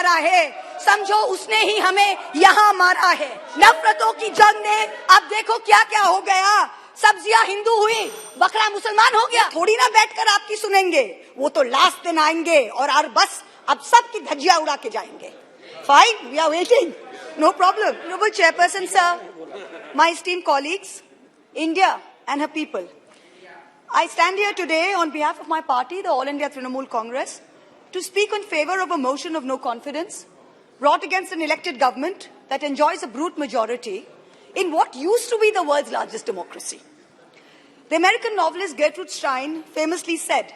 मारा है, समझो उसने ही हमें यहाँ मारा है। नफरतों की जंग ने अब देखो क्या क्या हो गया। सब्जियां हिंदू हुई, बकरा मुसलमान हो गया। थोड़ी ना बैठकर आपकी सुनेंगे, वो तो लास्ट दिन आएंगे और बस अब सबकी धज्जियां उड़ा के जाएंगे। Fine, we are waiting. No problem. Honorable Chairperson, sir, my esteemed colleagues, India and her people. I stand here today on behalf of my party, the All India Trinamool Congress, to speak in favor of a motion of no confidence brought against an elected government that enjoys a brute majority in what used to be the world's largest democracy. The American novelist Gertrude Stein famously said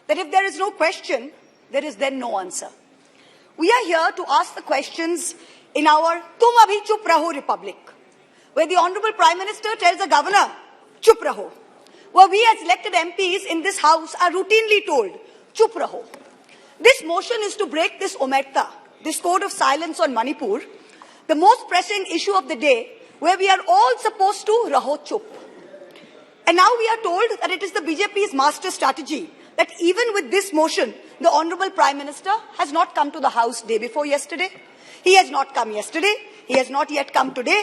that if there is no question, there is then no answer. We are here to ask the questions in our Tum Abhi Chup Raho Republic, where the Honorable Prime Minister tells the Governor, Chup Raho, where we as elected MPs in this House are routinely told, Chup Raho. This motion is to break this omerta, this code of silence on Manipur, the most pressing issue of the day, where we are all supposed to Raho Chup. And now we are told that it is the BJP's master strategy that even with this motion, the Honorable Prime Minister has not come to the House day before yesterday. He has not come yesterday. He has not yet come today.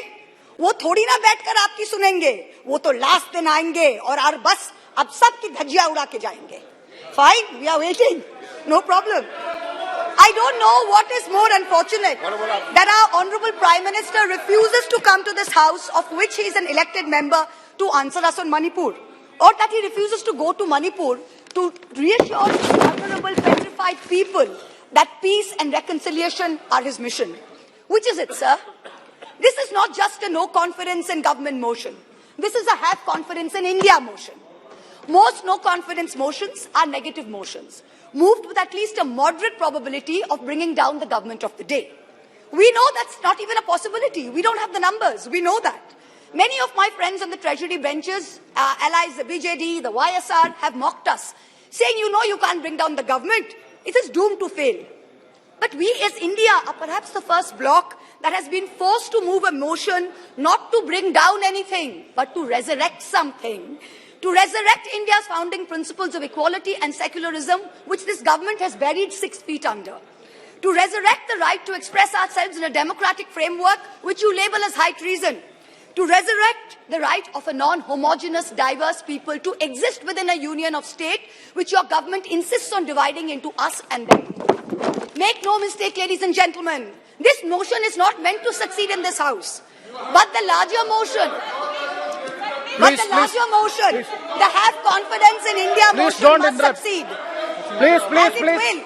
वो थोड़ी ना बैठकर आपकी सुनेंगे, वो तो last दिन आएंगे और बस अब सबकी धज्जियां उड़ा के जाएंगे. Fine, we are waiting. No problem. I don't know what is more unfortunate that our Honorable Prime Minister refuses to come to this House, of which he is an elected member, to answer us on Manipur, or that he refuses to go to Manipur to reassure the vulnerable, petrified people that peace and reconciliation are his mission. Which is it, sir? This is not just a no confidence in government motion. This is a have confidence in India motion. Most no confidence motions are negative motions, moved with at least a moderate probability of bringing down the government of the day. We know that's not even a possibility. We don't have the numbers. We know that. Many of my friends on the Treasury benches, allies, the BJD, the YSR, have mocked us, saying, you know, you can't bring down the government. It is doomed to fail. But we as India are perhaps the first bloc that has been forced to move a motion not to bring down anything, but to resurrect something, to resurrect India's founding principles of equality and secularism, which this government has buried 6 feet under. To resurrect the right to express ourselves in a democratic framework, which you label as high treason. To resurrect the right of a non-homogeneous, diverse people to exist within a union of state, which your government insists on dividing into us and them. Make no mistake, ladies and gentlemen, this motion is not meant to succeed in this House. But the larger motion, the have confidence in India motion must succeed. Please. Will,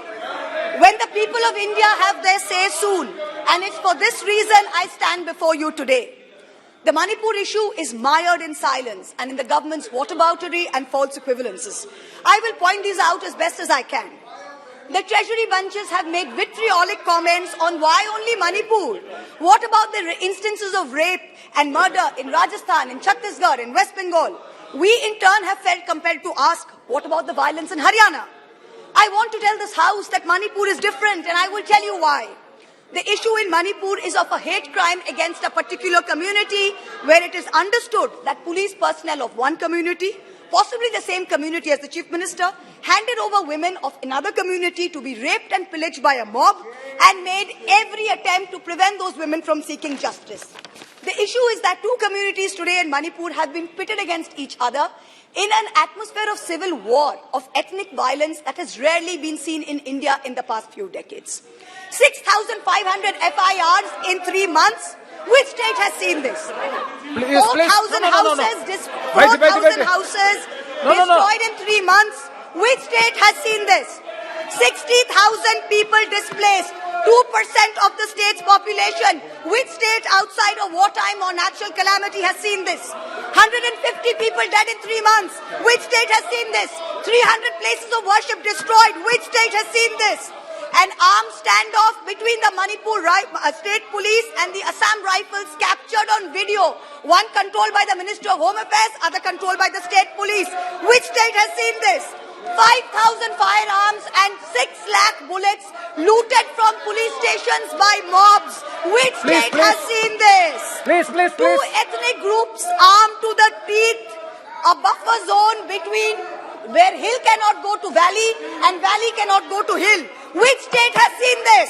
when the people of India have their say soon. And it's for this reason I stand before you today. The Manipur issue is mired in silence and in the government's whataboutery and false equivalences. I will point these out as best as I can. The Treasury bunches have made vitriolic comments on why only Manipur. What about the instances of rape and murder in Rajasthan, in Chhattisgarh, in West Bengal? We in turn have felt compelled to ask, what about the violence in Haryana? I want to tell this House that Manipur is different, and I will tell you why. The issue in Manipur is of a hate crime against a particular community where it is understood that police personnel of one community, possibly the same community as the Chief Minister, handed over women of another community to be raped and pillaged by a mob and made every attempt to prevent those women from seeking justice. The issue is that 2 communities today in Manipur have been pitted against each other in an atmosphere of civil war, of ethnic violence that has rarely been seen in India in the past few decades. 6,500 FIRs in 3 months. Which state has seen this? 4,000 houses destroyed in 3 months. Which state has seen this? 60,000 people displaced, 2% of the state's population. Which state outside of wartime or natural calamity has seen this? 150 people dead in 3 months. Which state has seen this? 300 places of worship destroyed. Which state has seen this? An armed standoff between the Manipur state police and the Assam Rifles captured on video. One controlled by the Minister of Home Affairs, other controlled by the state police. Which state has seen this? 5,000 firearms and 6 lakh bullets looted from police stations by mobs. Which state has seen this? Please. 2 ethnic groups armed to the teeth. A buffer zone between where hill cannot go to valley and valley cannot go to hill. Which state has seen this?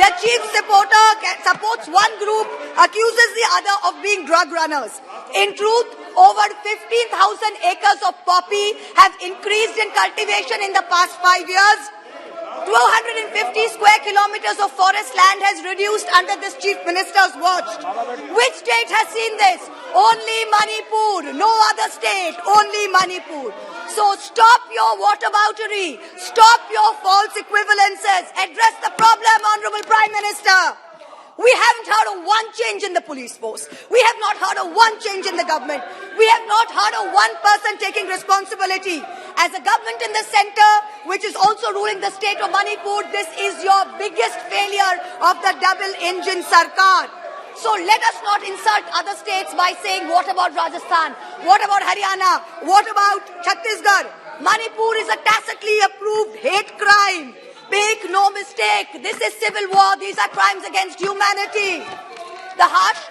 The chief supporter supports one group, accuses the other of being drug runners. In truth, over 15,000 acres of poppy have increased in cultivation in the past 5 years. 250 square kilometers of forest land has reduced under this chief minister's watch. Which state has seen this? Only Manipur. No other state. Only Manipur. So stop your whataboutery. Stop your false equivalences. Address the problem, Honorable Prime Minister. We haven't heard of one change in the police force. We have not heard of one change in the government. We have not heard of one person taking responsibility. As a government in the center, which is also ruling the state of Manipur, this is your biggest failure of the double-engine Sarkar. So let us not insult other states by saying, what about Rajasthan? What about Haryana? What about Chhattisgarh? Manipur is a tacitly approved hate crime. Make no mistake, this is civil war. These are crimes against humanity. The harsh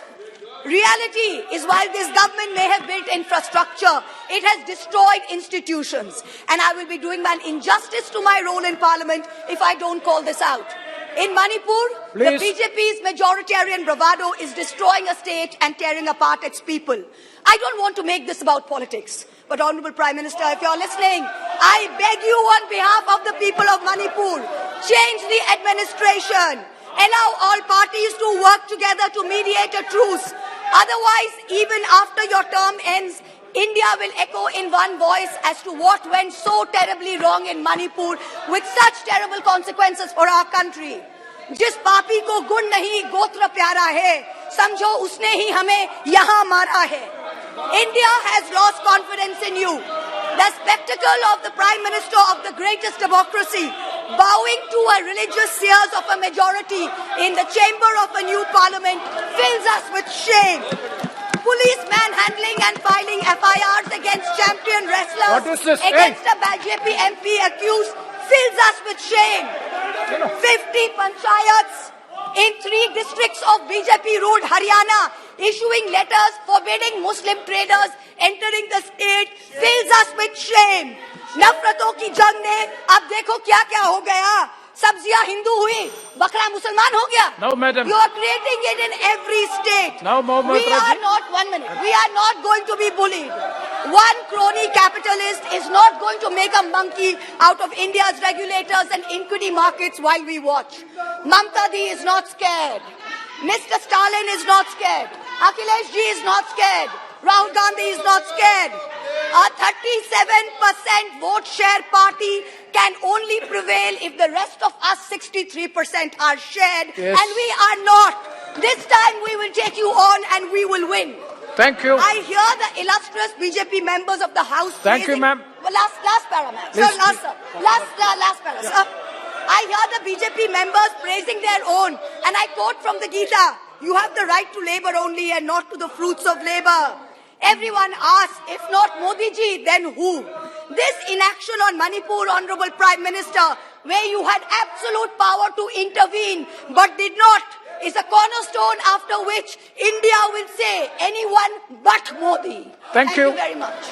reality is while this government may have built infrastructure, it has destroyed institutions. And I will be doing an injustice to my role in parliament if I don't call this out. In Manipur, the BJP's majoritarian bravado is destroying a state and tearing apart its people. I don't want to make this about politics. But Honorable Prime Minister, if you're listening, I beg you on behalf of the people of Manipur, change the administration. Allow all parties to work together to mediate a truce. Otherwise, even after your term ends, India will echo in one voice as to what went so terribly wrong in Manipur with such terrible consequences for our country. जिस पापी को गुण नहीं गोत्र प्यारा है, समझो उसने ही हमें यहाँ मारा है. India has lost confidence in you. The spectacle of the Prime Minister of the greatest democracy bowing to a religious seers of a majority in the chamber of a new parliament fills us with shame. Police manhandling and filing FIRs against champion wrestlers against a BJP MP accused fills us with shame. 50 panchayats in 3 districts of BJP-ruled Haryana issuing letters forbidding Muslim traders entering the state fills us with shame. नफरतों की जंग ने अब देखो क्या क्या हो गया. सब्जियां हिंदू हुई, बकरा मुसलमान हो गया. No, madam. You are creating it in every state. Now, Mahua Moitra, We are not going to be bullied. One crony capitalist is not going to make a monkey out of India's regulators and equity markets while we watch. Mamta Di is not scared. Mr. Stalin is not scared. Akhilesh Ji is not scared. Rahul Gandhi is not scared. A 37% vote share party can only prevail if the rest of us 63% are shared, yes. And we are not. This time we will take you on and we will win. Thank you. I hear the illustrious BJP members of the House. Thank you, ma'am. Well, last para, ma'am. Sir, last para, sir. I hear the BJP members praising their own, and I quote from the Gita, you have the right to labor only and not to the fruits of labor. Everyone asks, if not Modi ji, then who? This inaction on Manipur, Honorable Prime Minister, where you had absolute power to intervene but did not, is a cornerstone after which India will say anyone but Modi. Thank you very much.